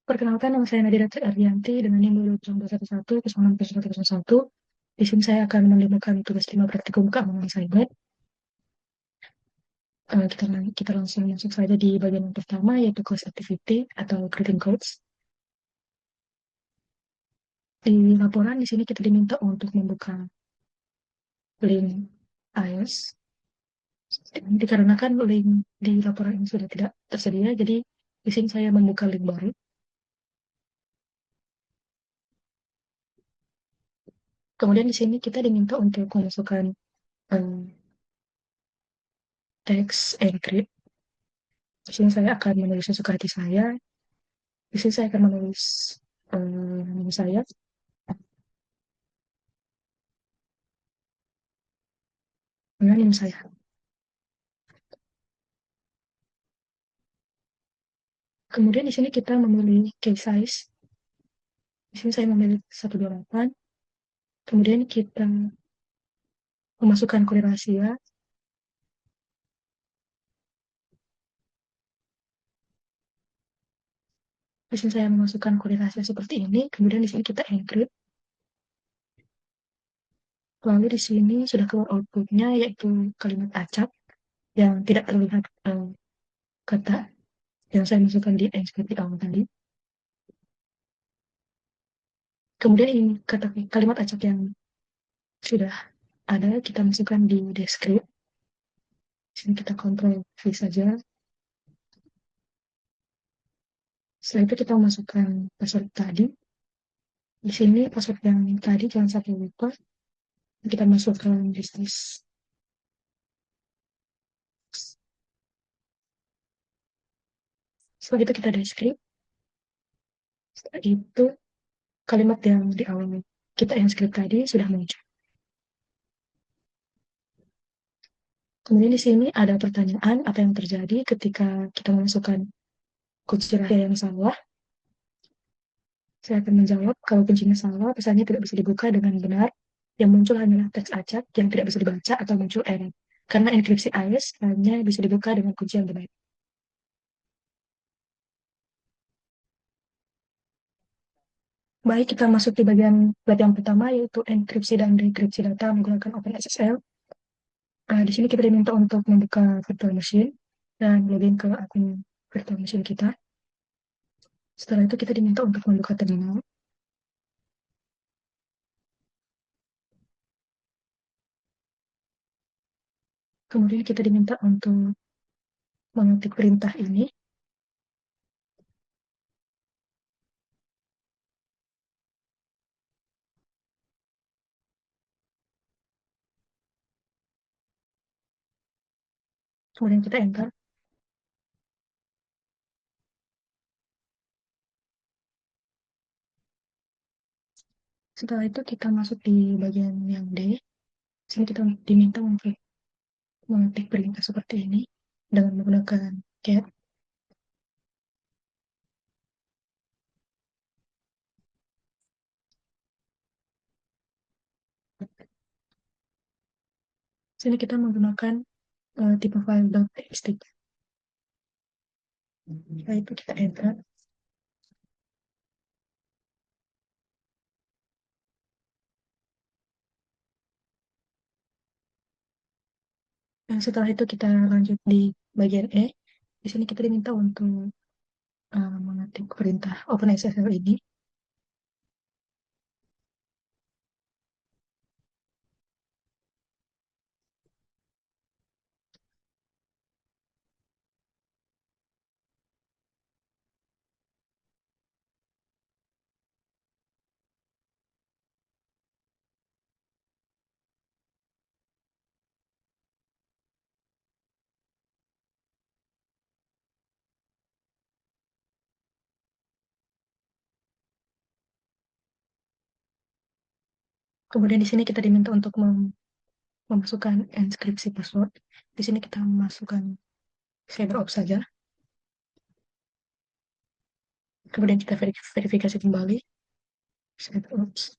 Perkenalkan, nama saya Nadira Arianti dengan NIM 21111 Di sini saya akan menemukan tugas 5 praktikum keamanan cyber. Kita langsung masuk saja di bagian yang pertama, yaitu course activity atau greeting cards. Di laporan di sini kita diminta untuk membuka link iOS. Dikarenakan link di laporan ini sudah tidak tersedia, jadi di sini saya membuka link baru. Kemudian di sini kita diminta untuk memasukkan teks encrypt. Di sini saya akan menulis sesuka hati saya. Di sini saya akan menulis nama saya. Dengan nama saya. Kemudian di sini kita memilih case size. Di sini saya memilih 128. Kemudian kita memasukkan kode rahasia. Di sini saya memasukkan kode rahasia seperti ini. Kemudian di sini kita encrypt. Lalu di sini sudah keluar outputnya, yaitu kalimat acak yang tidak terlihat kata yang saya masukkan di encrypt di awal tadi. Kemudian ini kalimat acak yang sudah ada, kita masukkan di descript. Di sini kita kontrol V saja. Setelah itu kita masukkan password tadi. Di sini password yang tadi jangan sampai lupa. Kita masukkan bisnis. Setelah itu kita descript. Setelah itu kalimat yang di awal kita yang script tadi sudah muncul. Kemudian di sini ada pertanyaan apa yang terjadi ketika kita memasukkan kunci rahasia yang salah. Saya akan menjawab kalau kuncinya salah, pesannya tidak bisa dibuka dengan benar. Yang muncul hanyalah teks acak yang tidak bisa dibaca atau muncul error. Karena enkripsi iOS hanya bisa dibuka dengan kunci yang benar. Baik, kita masuk di bagian pertama, yaitu enkripsi dan dekripsi data menggunakan OpenSSL. Di sini kita diminta untuk membuka virtual machine dan login ke akun virtual machine kita. Setelah itu kita diminta untuk membuka terminal. Kemudian kita diminta untuk mengetik perintah ini. Kemudian kita enter. Setelah itu kita masuk di bagian yang D. Sini kita diminta untuk mengetik perintah seperti ini dengan menggunakan cat. Sini kita menggunakan tipe file .txt. Setelah itu kita enter. Dan setelah itu kita lanjut di bagian E. Di sini kita diminta untuk mengetik perintah OpenSSL ini. Kemudian di sini kita diminta untuk memasukkan enkripsi password. Di sini kita memasukkan CyberOps saja. Kemudian kita verifikasi kembali CyberOps.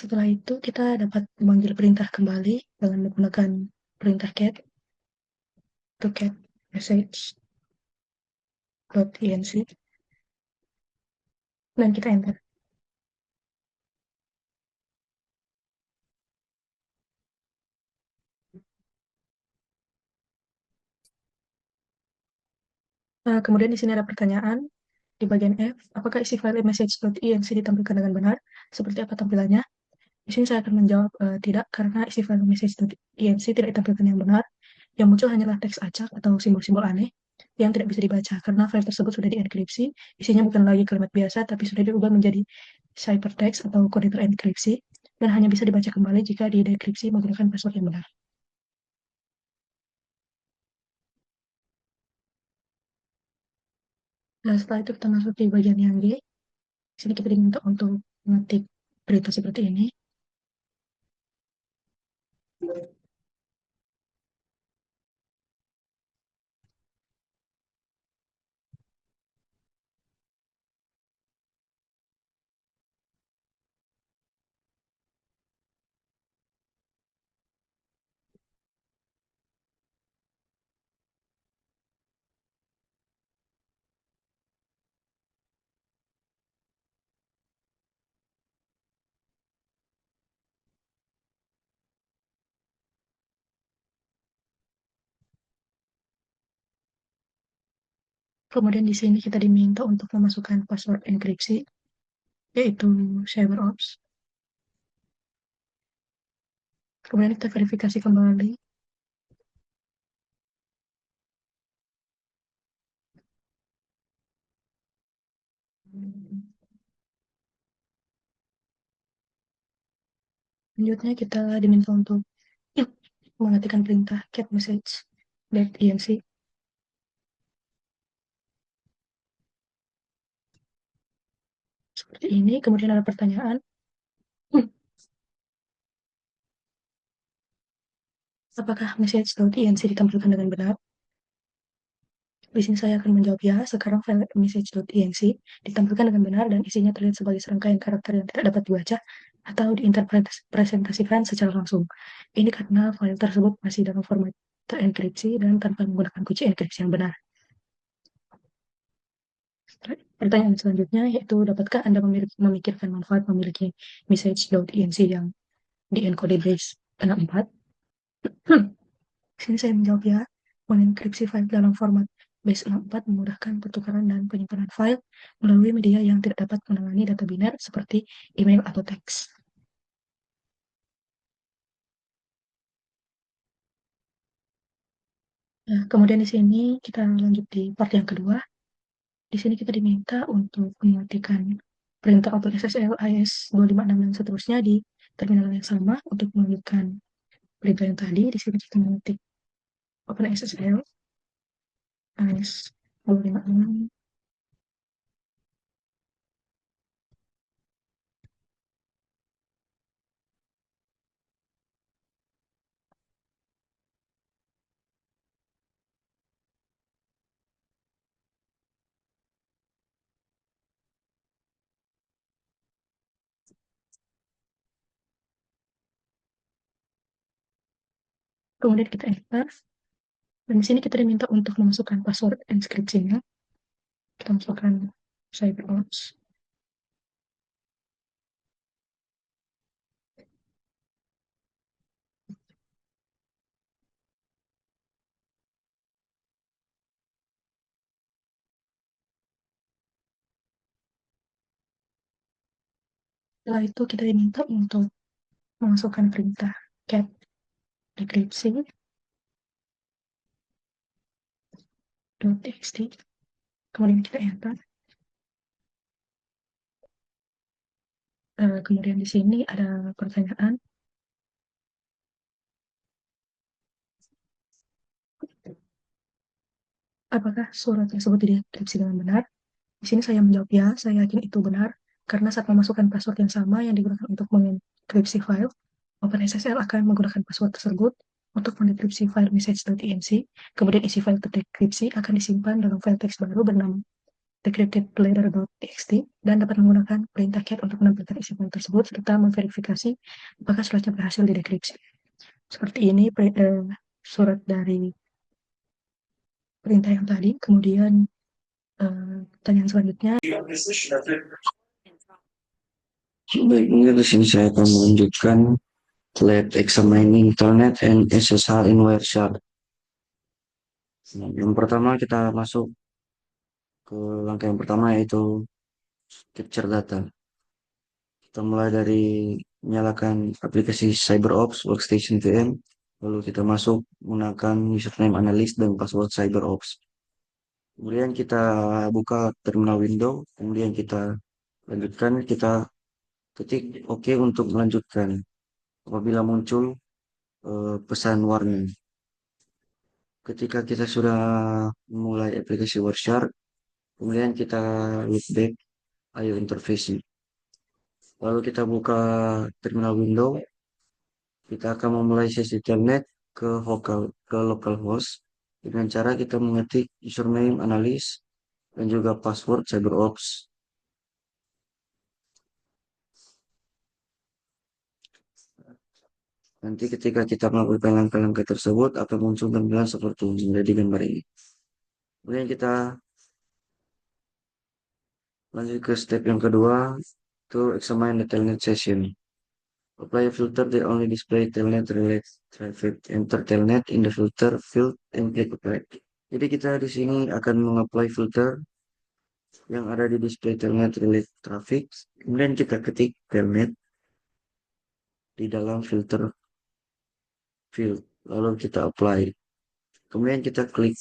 Setelah itu kita dapat memanggil perintah kembali dengan menggunakan perintah cat to cat message.enc dan kita enter. Nah, kemudian di sini ada pertanyaan di bagian F, apakah isi file message.enc ditampilkan dengan benar? Seperti apa tampilannya? Di sini saya akan menjawab tidak, karena isi file message.enc tidak ditampilkan yang benar. Yang muncul hanyalah teks acak atau simbol-simbol aneh yang tidak bisa dibaca karena file tersebut sudah dienkripsi. Isinya bukan lagi kalimat biasa, tapi sudah diubah menjadi ciphertext atau kode terenkripsi dan hanya bisa dibaca kembali jika didekripsi menggunakan password yang benar. Nah, setelah itu kita masuk di bagian yang G. Di sini kita diminta untuk mengetik berita seperti ini. Kemudian di sini kita diminta untuk memasukkan password enkripsi, yaitu CyberOps. Kemudian kita verifikasi kembali. Selanjutnya kita diminta untuk mengetikkan perintah cat message.enc. Seperti ini. Kemudian ada pertanyaan, apakah message.enc ditampilkan dengan benar? Di sini saya akan menjawab ya. Sekarang file message.enc ditampilkan dengan benar dan isinya terlihat sebagai serangkaian karakter yang tidak dapat dibaca atau diinterpretasikan secara langsung. Ini karena file tersebut masih dalam format terenkripsi dan tanpa menggunakan kunci enkripsi yang benar. Pertanyaan selanjutnya yaitu, dapatkah Anda memikirkan manfaat memiliki message.enc yang di-encoded base 64? Sini saya menjawab ya. Mengenkripsi file dalam format base 64 memudahkan pertukaran dan penyimpanan file melalui media yang tidak dapat menangani data biner seperti email atau teks. Nah, kemudian di sini kita lanjut di part yang kedua. Di sini kita diminta untuk mematikan perintah OpenSSL AES256 dan seterusnya di terminal yang sama untuk melanjutkan perintah yang tadi. Di sini kita mengetik OpenSSL AES256. Kemudian kita enter. Dan di sini kita diminta untuk memasukkan password inskripsinya. Kita masukkan CyberOps. Setelah itu kita diminta untuk memasukkan perintah cat decryption.txt. Kemudian kita enter. Kemudian di sini ada pertanyaan, apakah surat tersebut didekripsi dengan benar? Di sini saya menjawab ya, saya yakin itu benar, karena saat memasukkan password yang sama yang digunakan untuk mengenkripsi file, OpenSSL akan menggunakan password tersebut untuk mendekripsi file message.enc, kemudian isi file terdekripsi akan disimpan dalam file teks baru bernama decrypted_letter.txt dan dapat menggunakan perintah cat untuk menampilkan isi file tersebut serta memverifikasi apakah suratnya berhasil didekripsi. Seperti ini surat dari perintah yang tadi. Kemudian pertanyaan selanjutnya. Baik, mungkin di sini saya akan menunjukkan lab examining Telnet and SSH in Wireshark. Yang pertama kita masuk ke langkah yang pertama yaitu capture data. Kita mulai dari menyalakan aplikasi CyberOps Workstation VM, lalu kita masuk menggunakan username analyst dan password CyberOps. Kemudian kita buka terminal window, kemudian kita lanjutkan, kita ketik OK untuk melanjutkan. Apabila muncul pesan warning. Ketika kita sudah mulai aplikasi Wireshark, kemudian kita look back IO interface. Lalu kita buka terminal window, kita akan memulai sesi telnet ke localhost dengan cara kita mengetik username analyst dan juga password CyberOps. Nanti ketika kita melakukan langkah-langkah tersebut akan muncul tampilan seperti ini di gambar ini. Kemudian kita lanjut ke step yang kedua, to examine the telnet session. Apply a filter that only display telnet related traffic. Enter telnet in the filter field and click apply. Jadi kita di sini akan mengapply filter yang ada di display telnet related traffic. Kemudian kita ketik telnet di dalam filter field. Lalu kita apply. Kemudian kita klik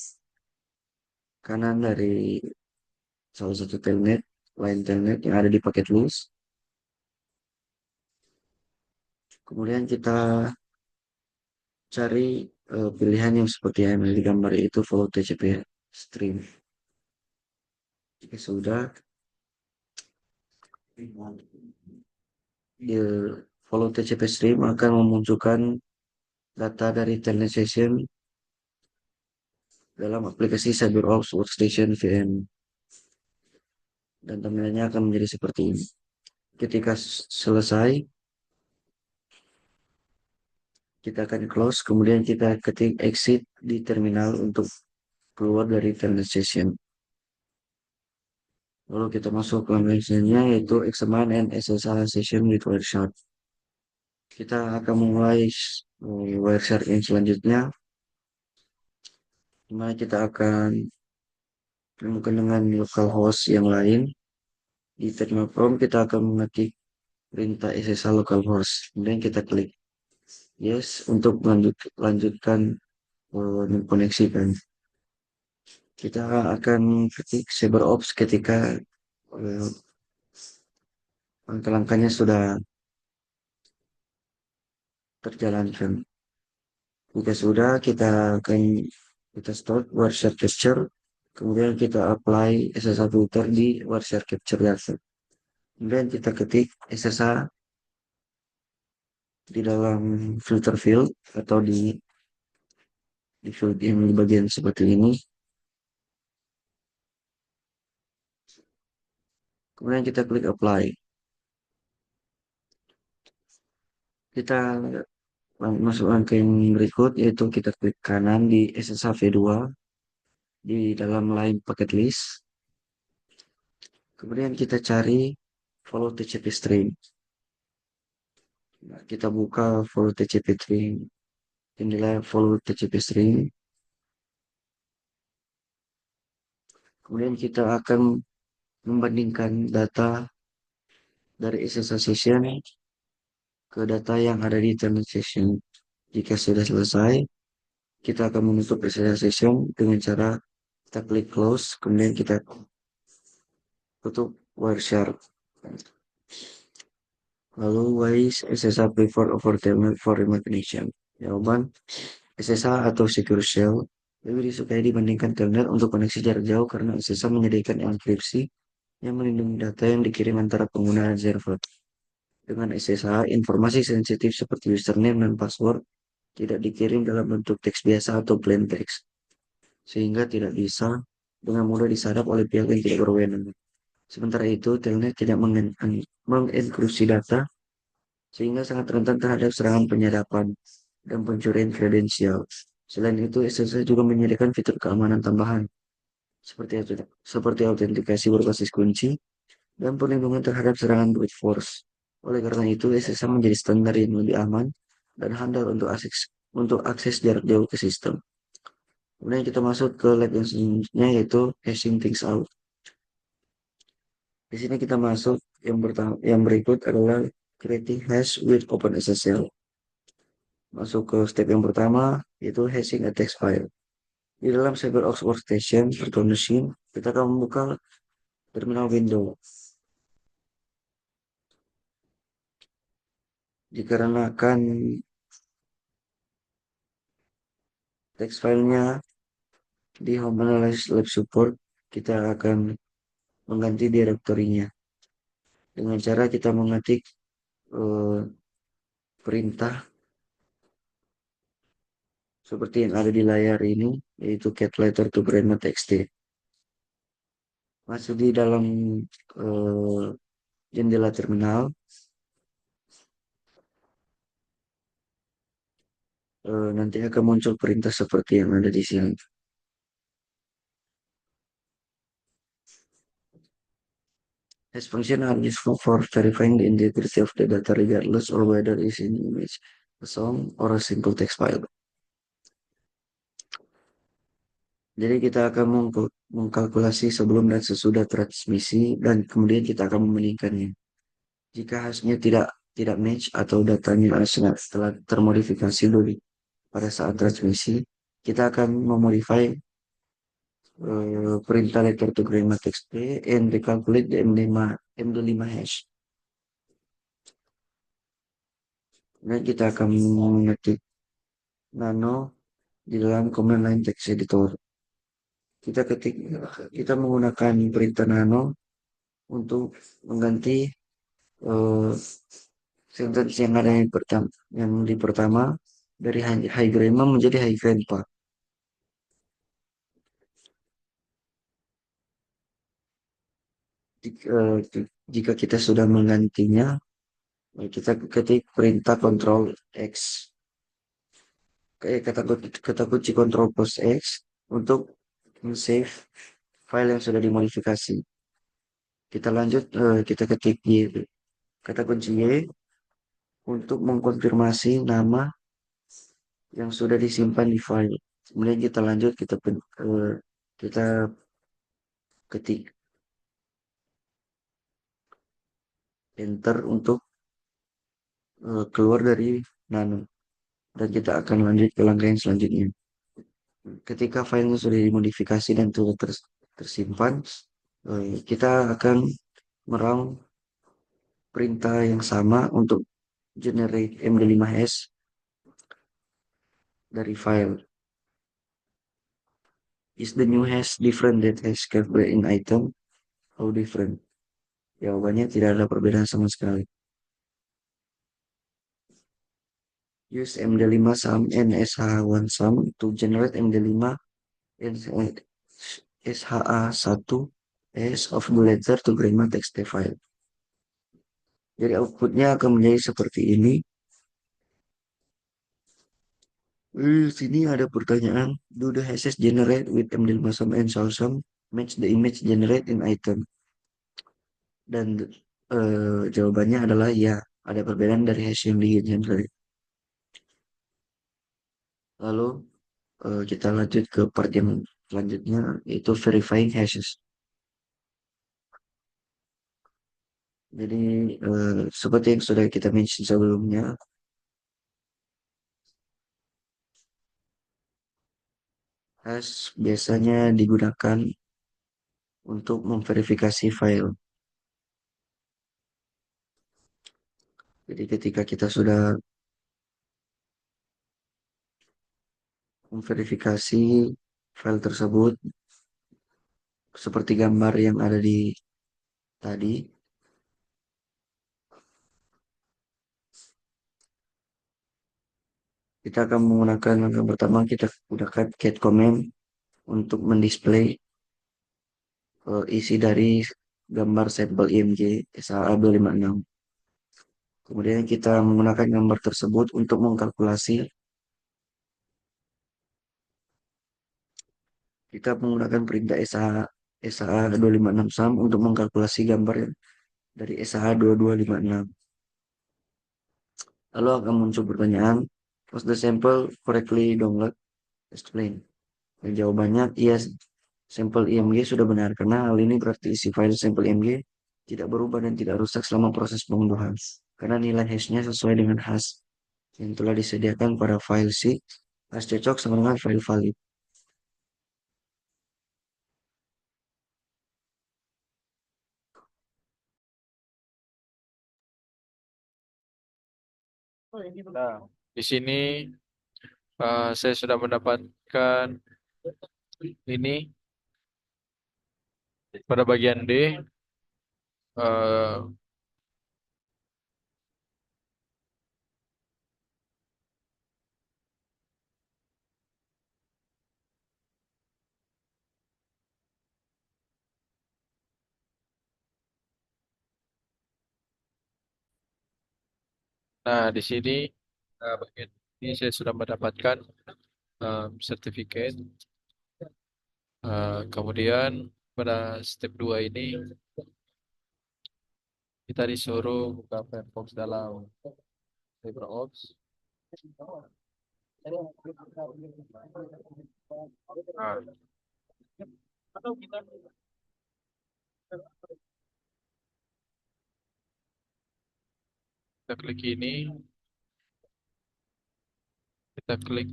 kanan dari salah satu telnet, line telnet yang ada di paket list. Kemudian kita cari pilihan yang seperti yang di gambar itu follow TCP stream. Jika sudah, di follow TCP stream akan memunculkan data dari telnet session dalam aplikasi CyberOps Workstation VM. Dan tampilannya akan menjadi seperti ini. Ketika selesai, kita akan close, kemudian kita ketik exit di terminal untuk keluar dari telnet session. Lalu kita masuk ke mentionnya yaitu examine and SSH session with Wireshark. Kita akan memulai Wireshark yang selanjutnya, dimana kita akan menemukan dengan localhost yang lain. Di terminal prompt kita akan mengetik perintah SSH localhost. Kemudian kita klik yes untuk lanjutkan mengkoneksikan. Kita akan ketik CyberOps ketika langkah-langkahnya sudah terjalankan. Jika sudah, kita start Wireshark capture, kemudian kita apply SSH filter di Wireshark capture data. Kemudian kita ketik SSH di dalam filter field atau di field yang di bagian seperti ini. Kemudian kita klik apply. Kita masuk langkah yang berikut, yaitu kita klik kanan di SSH V2 di dalam line packet list. Kemudian kita cari follow TCP string. Nah, kita buka follow TCP string. Inilah follow TCP string. Kemudian kita akan membandingkan data dari SSH session ke data yang ada di telnet session. Jika sudah selesai, kita akan menutup SSH session dengan cara kita klik close, kemudian kita tutup Wireshark. Lalu, why is SSH preferred over telnet for remote connection? Jawaban, SSH atau secure shell lebih disukai dibandingkan telnet untuk koneksi jarak jauh karena SSH menyediakan enkripsi yang melindungi data yang dikirim antara pengguna dan server. Dengan SSH, informasi sensitif seperti username dan password tidak dikirim dalam bentuk teks biasa atau plain text, sehingga tidak bisa dengan mudah disadap oleh pihak yang tidak berwenang. Sementara itu, Telnet tidak mengenkripsi data sehingga sangat rentan terhadap serangan penyadapan dan pencurian kredensial. Selain itu, SSL juga menyediakan fitur keamanan tambahan seperti autentikasi berbasis kunci dan perlindungan terhadap serangan brute force. Oleh karena itu, SSL menjadi standar yang lebih aman dan handal untuk akses jarak jauh ke sistem. Kemudian kita masuk ke lab yang selanjutnya yaitu hashing things out. Di sini kita masuk yang berikut adalah creating hash with OpenSSL. Masuk ke step yang pertama yaitu hashing a text file. Di dalam CyberOps Workstation virtual machine, kita akan membuka terminal window. Dikarenakan text filenya di Home Analysis Lab Support, kita akan mengganti direktorinya dengan cara kita mengetik eh, perintah seperti yang ada di layar ini, yaitu cat letter to grandma txt. Masuk di dalam eh, jendela terminal, nanti akan muncul perintah seperti yang ada di sini. This function are useful for verifying the integrity of the data regardless of whether it's an image, a song, or a simple text file. Jadi kita akan mengkalkulasi sebelum dan sesudah transmisi dan kemudian kita akan membandingkannya. Jika hasilnya tidak match atau datanya setelah termodifikasi dulu pada saat transmisi, kita akan memodify perintah letter to grandma txt and recalculate the MD5 hash. Dan kita akan mengetik nano di dalam command line text editor. Kita menggunakan perintah nano untuk mengganti eh, sentence yang ada yang di pertama dari high grandma menjadi high grandpa. Jika kita sudah menggantinya, kita ketik perintah Ctrl X, kata kunci Ctrl plus X untuk save file yang sudah dimodifikasi. Kita lanjut, kita ketik Y, kata kunci Y untuk mengkonfirmasi nama yang sudah disimpan di file. Kemudian kita lanjut, kita ketik enter untuk keluar dari nano. Dan kita akan lanjut ke langkah yang selanjutnya. Ketika filenya sudah dimodifikasi dan sudah tersimpan, kita akan merang perintah yang sama untuk generate MD5hash dari file. Is the new hash different that hash captured in item? How different? Jawabannya tidak ada perbedaan sama sekali. Use MD5 sum and SH1 sum to generate MD5 and SHA1 as of the letter to grandma text file. Jadi outputnya akan menjadi seperti ini. Di sini ada pertanyaan, do the hashes generate with MD5 sum and SHA sum match the image generate in item? Dan jawabannya adalah ya, ada perbedaan dari hash yang di generate. Lalu kita lanjut ke part yang selanjutnya, yaitu verifying hashes. Jadi seperti yang sudah kita mention sebelumnya, hash biasanya digunakan untuk memverifikasi file. Jadi ketika kita sudah memverifikasi file tersebut, seperti gambar yang ada di tadi, kita akan menggunakan langkah pertama, kita gunakan get command untuk mendisplay isi dari gambar sampel IMG SAA256. Kemudian kita menggunakan gambar tersebut untuk mengkalkulasi. Kita menggunakan perintah SAA256 SAM untuk mengkalkulasi gambar dari SAA2256. Lalu akan muncul pertanyaan, was the sample correctly download? Explain. Dan jawabannya, yes, sampel IMG sudah benar, karena hal ini berarti isi file sampel IMG tidak berubah dan tidak rusak selama proses pengunduhan. Karena nilai hash-nya sesuai dengan hash yang telah disediakan pada file C, hash cocok sama dengan file valid. Nah, di sini saya sudah mendapatkan ini pada bagian D. eh, nah, di sini bagian ini saya sudah mendapatkan sertifikat. Kemudian pada step 2 ini kita disuruh buka Firefox dalam LibreOffice. Nah, kita klik ini, kita klik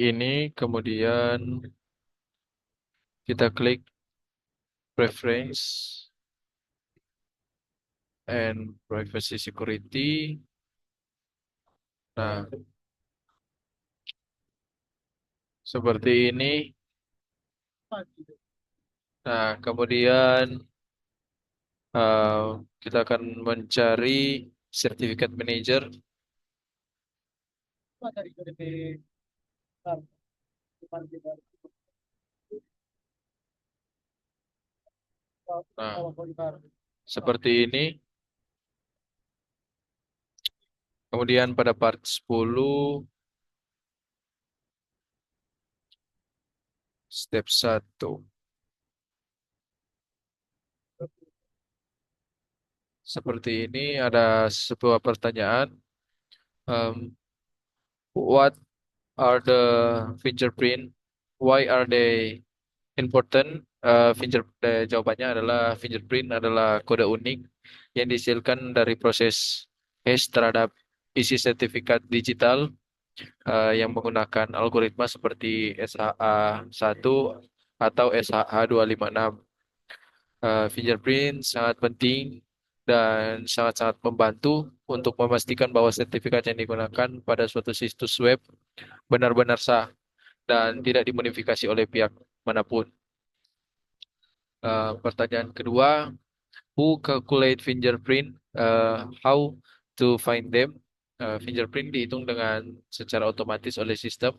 ini, kemudian kita klik Preference and Privacy Security. Nah, seperti ini. Nah, kemudian kita akan mencari sertifikat manager. Nah, seperti ini. Kemudian pada part 10, step 1. Seperti ini ada sebuah pertanyaan. What are the fingerprint? Why are they important? Jawabannya adalah fingerprint adalah kode unik yang dihasilkan dari proses hash terhadap isi sertifikat digital yang menggunakan algoritma seperti SHA-1 atau SHA-256. Fingerprint sangat penting dan sangat-sangat membantu untuk memastikan bahwa sertifikat yang digunakan pada suatu situs web benar-benar sah dan tidak dimodifikasi oleh pihak manapun. Pertanyaan kedua, who calculate fingerprint? How to find them? Fingerprint dihitung dengan secara otomatis oleh sistem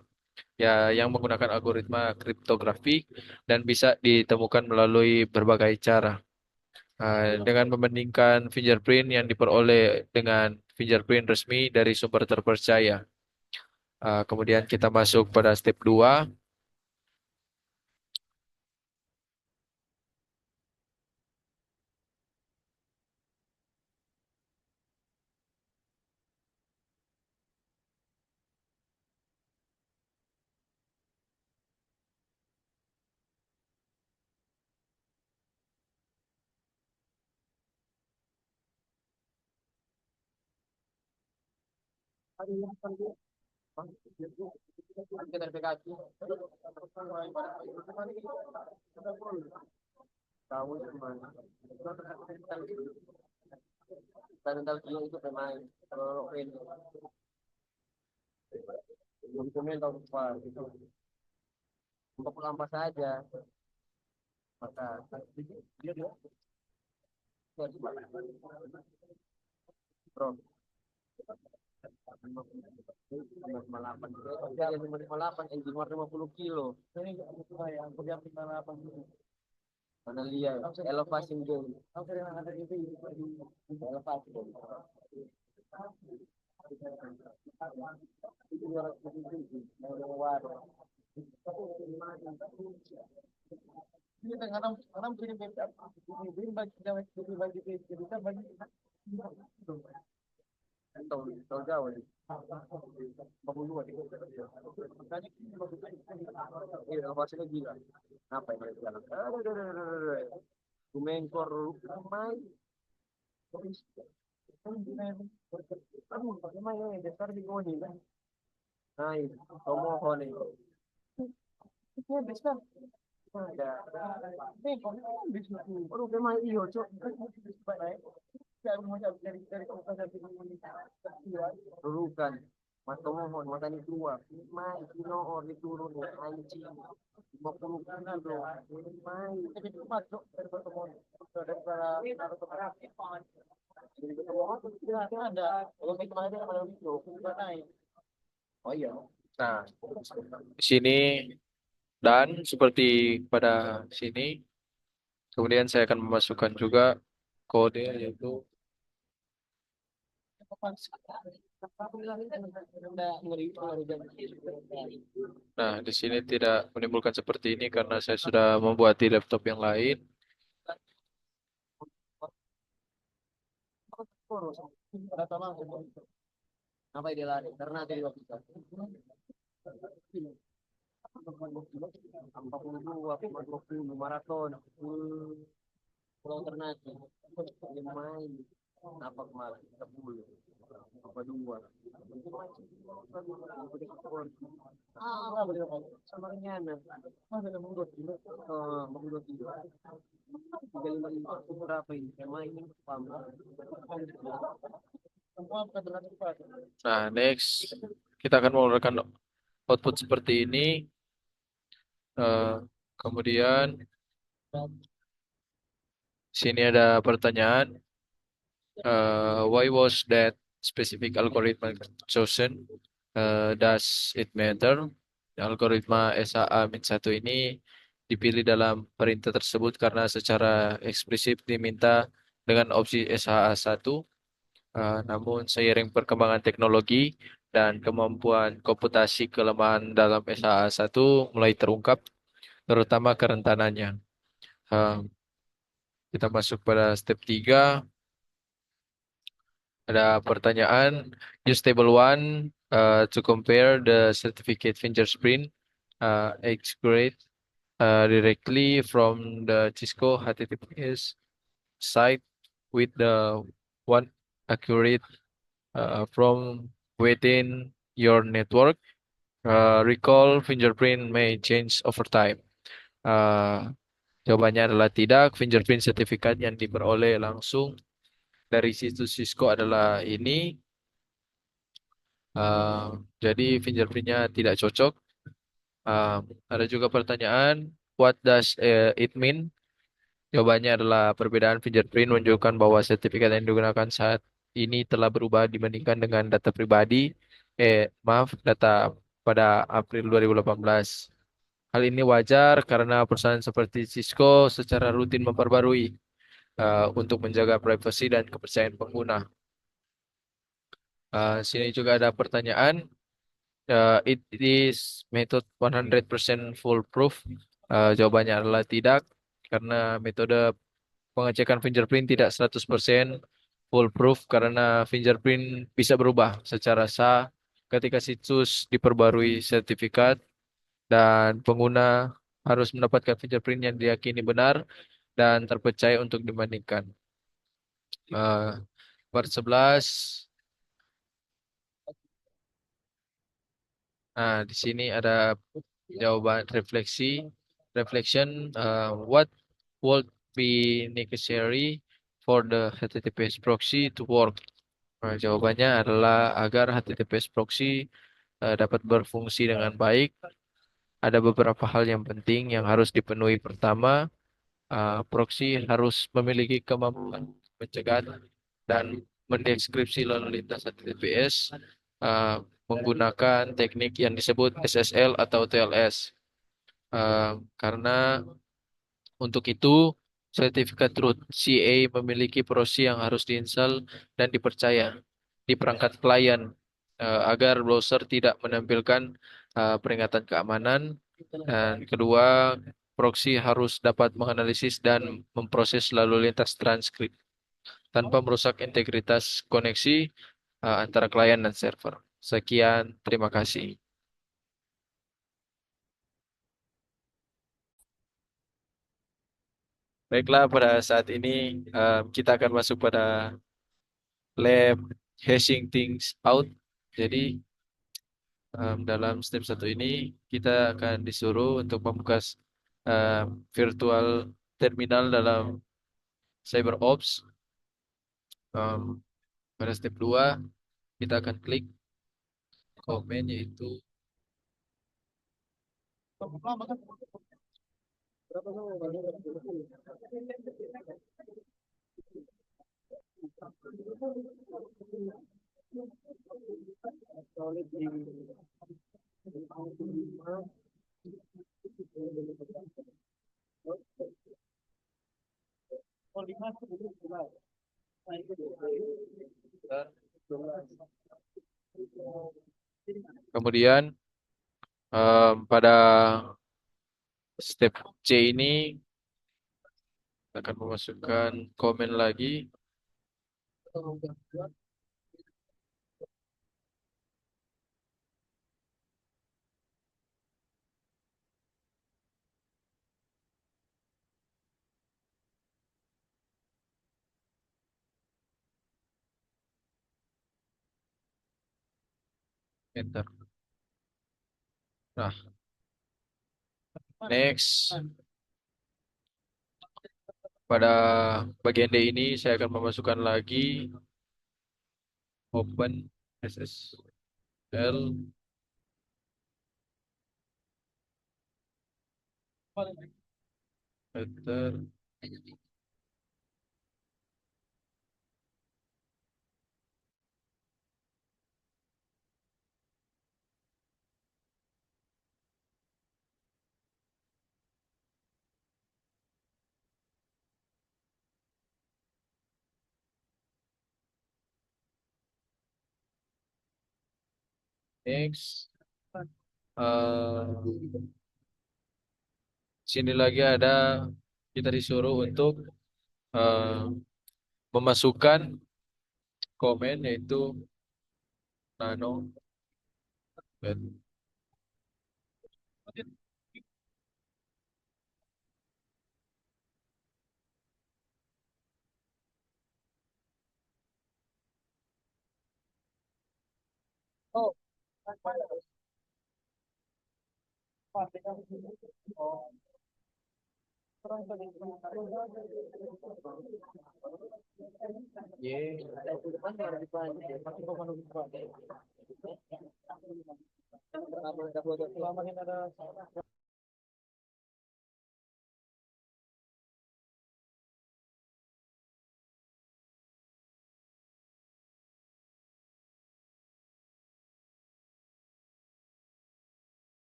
ya yang menggunakan algoritma kriptografi dan bisa ditemukan melalui berbagai cara. Dengan membandingkan fingerprint yang diperoleh dengan fingerprint resmi dari sumber terpercaya. Kemudian kita masuk pada step 2. Bro, 558. Dia 558, engine 50 kilo. Yang dia 58. Mana lihat elevasi game. Elevasi. Ini kadang begini bagi tahu jauh nih. Pembunuhan. Makanya ini elevasinya gila. Apa yang mereka jalan? Kumengkor main. Aduh, pakai main ya, dasar di koni kan. Nah, itu tomohon nih. Ini besar. Ada. Aduh, kemana iyo, cok. Rurukan. Mas tomohon, mata ini keluar. Main, kino, ori turun, anjing. 50 kilo. Main. Jadi masuk dari tomohon. Dari ada. Kalau kemarin ada video, bukan naik. Oh iya. Nah, di sini dan seperti pada sini, kemudian saya akan memasukkan juga kode yaitu. Nah, di sini tidak menimbulkan seperti ini karena saya sudah membuat di laptop yang lain. Apa dia lari? Karena ada di waktu itu. 42, maraton, pulau Ternate, main, apa kemarin, 10, apa 2. Sama Renyana, ada menurut menurut 355 berapa ini? Main, paham? Nah, next kita akan mengeluarkan output seperti ini. Kemudian sini ada pertanyaan. Why was that specific algorithm chosen? Does it matter? Algoritma SHA-1 ini dipilih dalam perintah tersebut karena secara eksplisit diminta dengan opsi SHA-1. Namun seiring perkembangan teknologi dan kemampuan komputasi, kelemahan dalam SHA-1 mulai terungkap, terutama kerentanannya. Kita masuk pada step 3. Ada pertanyaan, use table 1 to compare the certificate fingerprint execute directly from the Cisco HTTPS site with the one accurate from within your network. Recall fingerprint may change over time. Jawabannya adalah tidak. Fingerprint sertifikat yang diperoleh langsung dari situs Cisco adalah ini. Jadi fingerprintnya tidak cocok. Ada juga pertanyaan, what does it mean? Jawabannya adalah perbedaan fingerprint menunjukkan bahwa sertifikat yang digunakan saat ini telah berubah dibandingkan dengan data pribadi. Data pada April 2018. Hal ini wajar karena perusahaan seperti Cisco secara rutin memperbarui untuk menjaga privasi dan kepercayaan pengguna. Sini juga ada pertanyaan. It is method 100% foolproof. Jawabannya adalah tidak, karena metode pengecekan fingerprint tidak 100% foolproof karena fingerprint bisa berubah secara sah ketika situs diperbarui sertifikat dan pengguna harus mendapatkan fingerprint yang diyakini benar dan terpercaya untuk dibandingkan. Part 11. Nah, di sini ada jawaban reflection. What would be necessary for the HTTPS proxy to work? Jawabannya adalah agar HTTPS proxy dapat berfungsi dengan baik. Ada beberapa hal yang penting yang harus dipenuhi. Pertama, proxy harus memiliki kemampuan mencegat dan mendeskripsi lalu lintas HTTPS uh, menggunakan teknik yang disebut SSL atau TLS. Karena untuk itu, sertifikat root CA memiliki proxy yang harus diinstal dan dipercaya di perangkat klien agar browser tidak menampilkan peringatan keamanan. Dan kedua, proxy harus dapat menganalisis dan memproses lalu lintas transkrip tanpa merusak integritas koneksi antara klien dan server. Sekian, terima kasih. Baiklah, pada saat ini kita akan masuk pada lab hashing things out. Jadi dalam step satu ini kita akan disuruh untuk membuka virtual terminal dalam CyberOps. Pada step 2 kita akan klik komen yaitu kemudian pada step C ini kita akan memasukkan komen lagi. Enter. Nah, next. Pada bagian D ini saya akan memasukkan lagi open SSL header next. Sini lagi ada kita disuruh untuk eh, memasukkan komen yaitu nano dan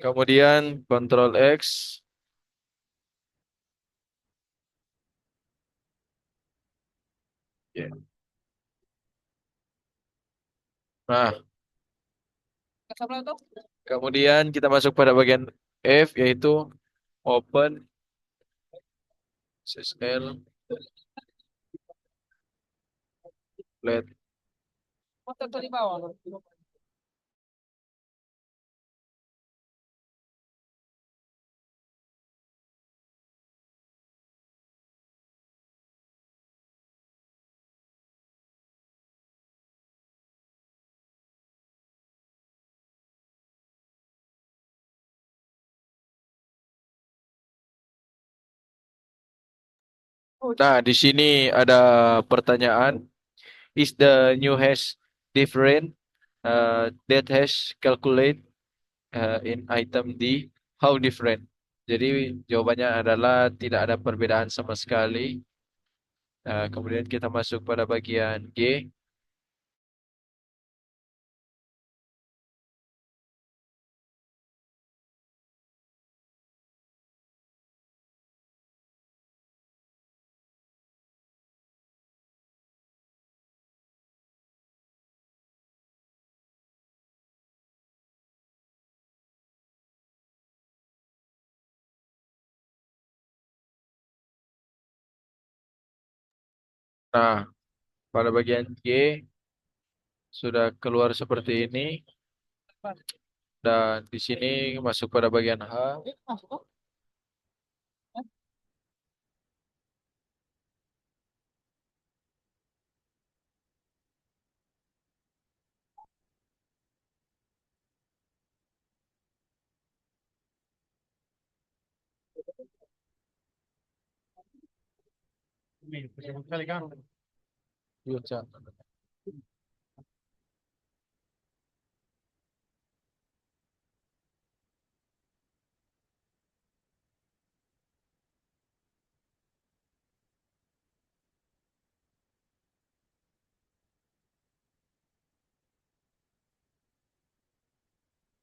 kemudian Ctrl X. Ya. Nah, kemudian kita masuk pada bagian F yaitu open SSL let Nah, di sini ada pertanyaan. Is the new hash different? That hash calculate in item D. How different? Jadi jawabannya adalah tidak ada perbedaan sama sekali. Kemudian kita masuk pada bagian G. Nah, pada bagian G sudah keluar seperti ini. Dan di sini masuk pada bagian H. Iya, Cak.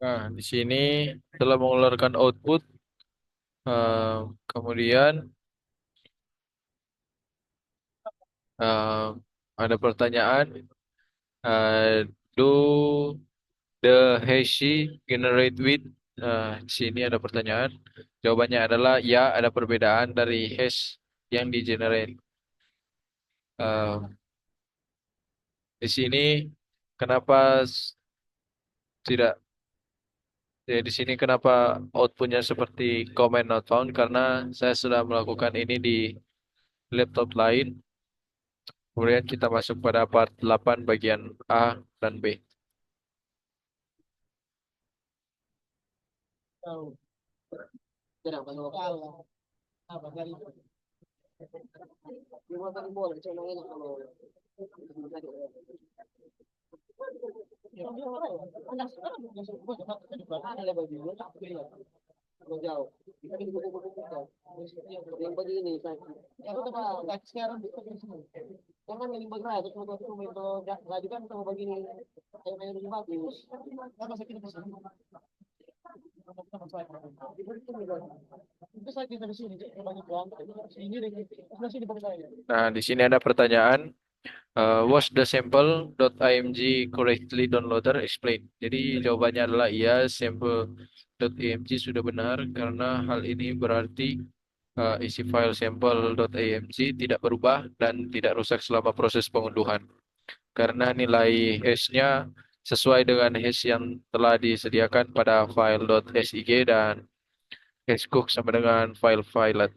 Nah, di sini telah mengeluarkan output. Kemudian ada pertanyaan. Do the hash generate with? Di sini ada pertanyaan. Jawabannya adalah ya, ada perbedaan dari hash yang di generate. Di sini kenapa tidak? Ya, di sini kenapa outputnya seperti comment not found? Karena saya sudah melakukan ini di laptop lain. Kemudian kita masuk pada part 8 bagian A dan B. Nah, di sini ada pertanyaan. Was the sample.img correctly downloader? Explain. Jadi jawabannya adalah iya, sample.img sudah benar karena hal ini berarti isi file sample.img tidak berubah dan tidak rusak selama proses pengunduhan. Karena nilai hash-nya sesuai dengan hash yang telah disediakan pada file.sig dan hashcook sama dengan file filet.